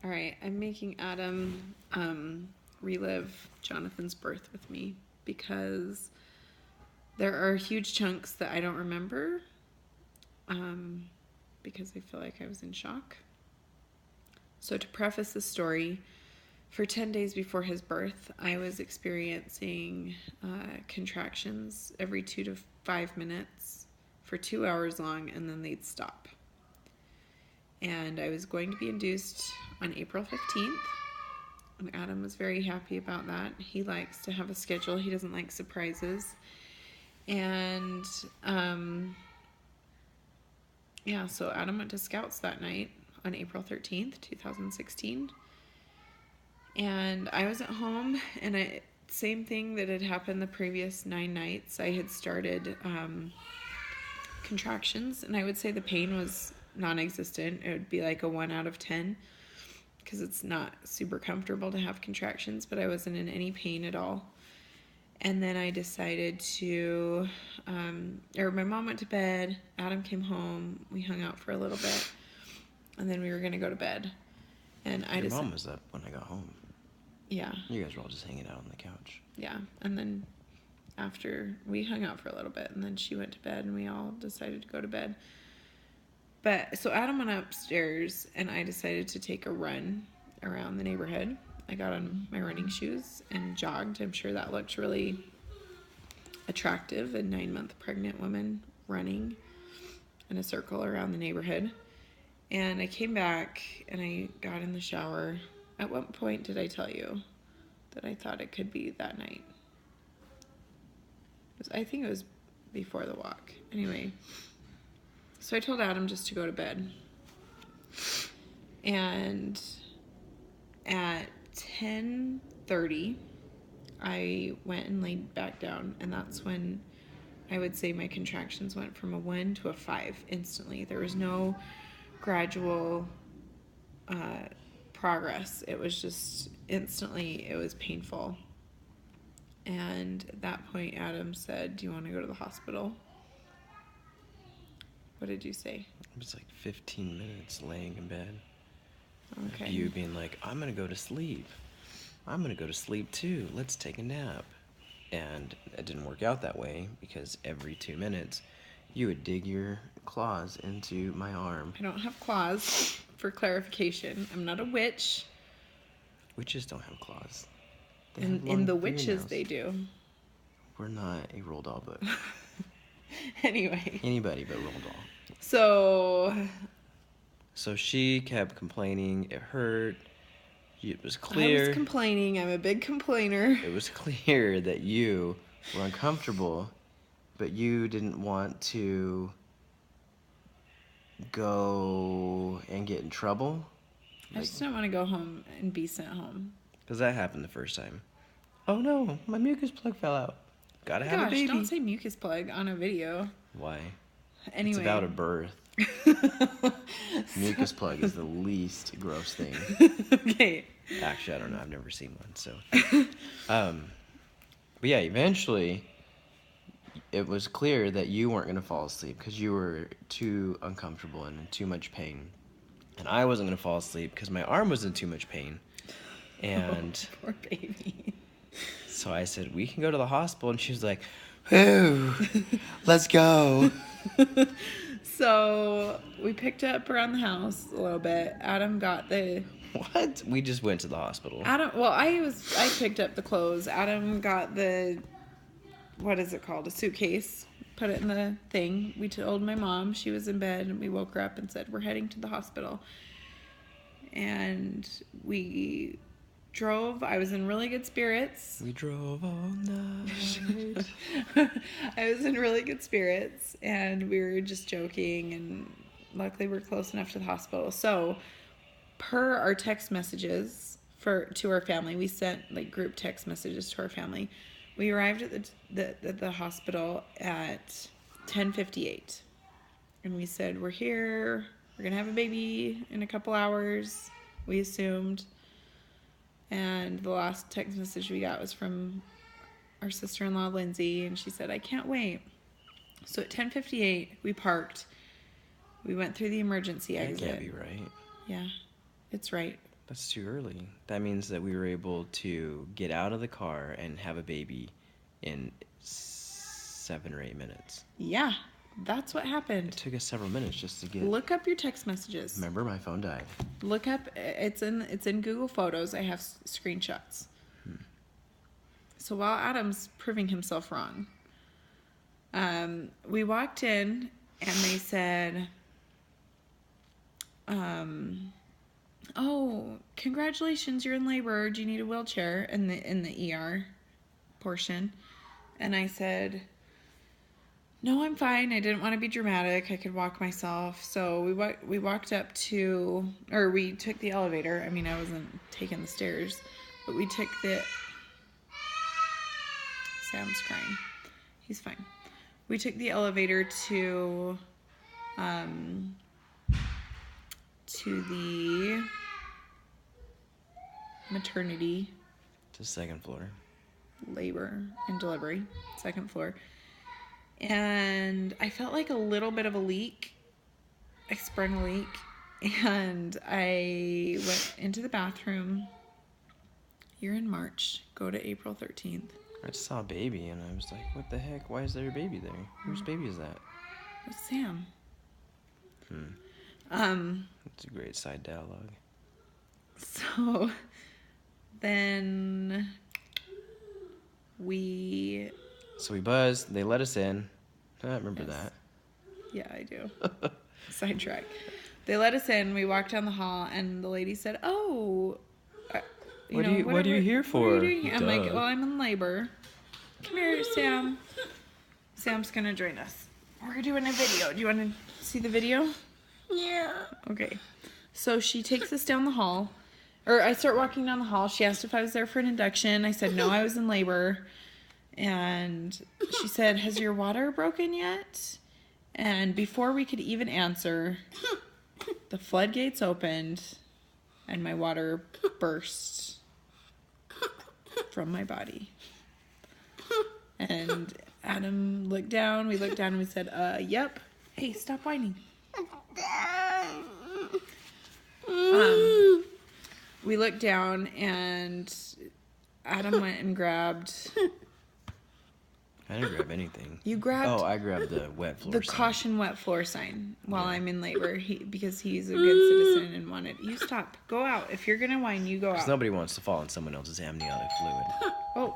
All right, I'm making Adam relive Jonathan's birth with me because there are huge chunks that I don't remember because I feel like I was in shock. So, to preface the story, for 10 days before his birth, I was experiencing contractions every 2 to 5 minutes for 2 hours long, and then they'd stop. And I was going to be induced on April 15th. And Adam was very happy about that. He likes to have a schedule. He doesn't like surprises. And so Adam went to Scouts that night on April 13th, 2016. And I was at home, and same thing that had happened the previous 9 nights. I had started contractions, and I would say the pain was non-existent. It would be like a 1 out of 10 because it's not super comfortable to have contractions, but I wasn't in any pain at all. And then I decided to, my mom went to bed, Adam came home, we hung out for a little bit, and then we were going to go to bed. And Your mom was up when I got home. Yeah. You guys were all just hanging out on the couch. Yeah, and then after we hung out for a little bit, and then she went to bed, and we all decided to go to bed. But so Adam went upstairs, and I decided to take a run around the neighborhood. I got on my running shoes and jogged. I'm sure that looked really attractive, a 9-month pregnant woman running in a circle around the neighborhood. And I came back and I got in the shower. At what point did I tell you that I thought it could be that night? I think it was before the walk. Anyway, so I told Adam just to go to bed. And at 10:30, I went and laid back down, and that's when I would say my contractions went from a 1 to a 5 instantly. There was no gradual progress. It was just instantly, it was painful. And at that point, Adam said, "Do you want to go to the hospital?" What did you say? It was like 15 minutes laying in bed. Okay. You being like, I'm going to go to sleep. I'm going to go to sleep too. Let's take a nap. And it didn't work out that way because every 2 minutes, you would dig your claws into my arm. I don't have claws, for clarification. I'm not a witch. Witches don't have claws. In the witches, they do. We're not a Roald Dahl book. Anyway. Anybody but Roald Dahl. So she kept complaining. It hurt. It was clear. I was complaining. I'm a big complainer. It was clear that you were uncomfortable, but you didn't want to go and get in trouble. I just don't want to go home and be sent home. Because that happened the first time. Oh no, my mucus plug fell out. Gotta have a baby. Don't say mucus plug on a video. Why? Anyway. It's about a birth. Mucus plug is the least gross thing. Okay. Actually, I don't know. I've never seen one. So, but yeah, eventually, it was clear that you weren't gonna fall asleep because you were too uncomfortable and in too much pain, and I wasn't gonna fall asleep because my arm was in too much pain. And poor baby. So I said, we can go to the hospital. And she was like, ooh, let's go. So we picked up around the house a little bit. Adam got the... What? We just went to the hospital. I picked up the clothes. Adam got the... What is it called? A suitcase. Put it in the thing. We told my mom. She was in bed. And we woke her up and said, we're heading to the hospital. And we... drove. I was in really good spirits. We drove all night. I was in really good spirits, and we were just joking, and luckily we're close enough to the hospital. So, per our text messages to our family, we sent like group text messages to our family. We arrived at the hospital at 10:58, and we said, we're here. We're gonna have a baby in a couple hours. We assumed. And the last text message we got was from our sister-in-law, Lindsay, and she said, I can't wait. So at 10:58, we parked. We went through the emergency exit. That can't be right. Yeah, it's right. That's too early. That means that we were able to get out of the car and have a baby in 7 or 8 minutes. Yeah, that's what It happened. took us several minutes just to get. Look up your text messages. Remember, my phone died. Look up. It's in Google Photos. I have screenshots. So while Adam's proving himself wrong, we walked in and they said, "Oh, congratulations, you're in labor. Do you need a wheelchair?" In the ER portion, and I said, "No, I'm fine. I didn't want to be dramatic. I could walk myself." So we walked up to, or we took the elevator. I mean, I wasn't taking the stairs, but we took the. Sam's crying. He's fine. We took the elevator to the maternity, To 2nd floor. labor and delivery, 2nd floor. And I felt like a little bit of a leak. I sprung a leak. And I went into the bathroom. You're in March. Go to April 13th. I just saw a baby and I was like, what the heck? Why is there a baby there? Whose baby is that? With Sam. It's a great side dialogue. So then we. So we buzzed. They let us in. I remember Yes. that. Yeah, I do. Sidetrack. They let us in. We walked down the hall, and the lady said, "Oh, What are you here What are you for?" doing here?" I'm like, Duh. "Well, I'm in labor." Come here, Sam. Sam's gonna join us. We're doing a video. Do you want to see the video? Yeah. Okay. So she takes us down the hall. Or I start walking down the hall. She asked if I was there for an induction. I said, no, I was in labor. And she said, has your water broken yet? And before we could even answer, the floodgates opened and my water burst from my body. And Adam looked down. We looked down and we said, yep. Hey, stop whining. We looked down and Adam went and grabbed. I didn't grab anything. You grabbed Oh, I grabbed the wet floor. the sign. caution wet floor sign while I'm in labor. Because he's a good citizen and wanted. You stop. Go out. If you're gonna whine, you go out. Because nobody wants to fall in someone else's amniotic fluid. Oh,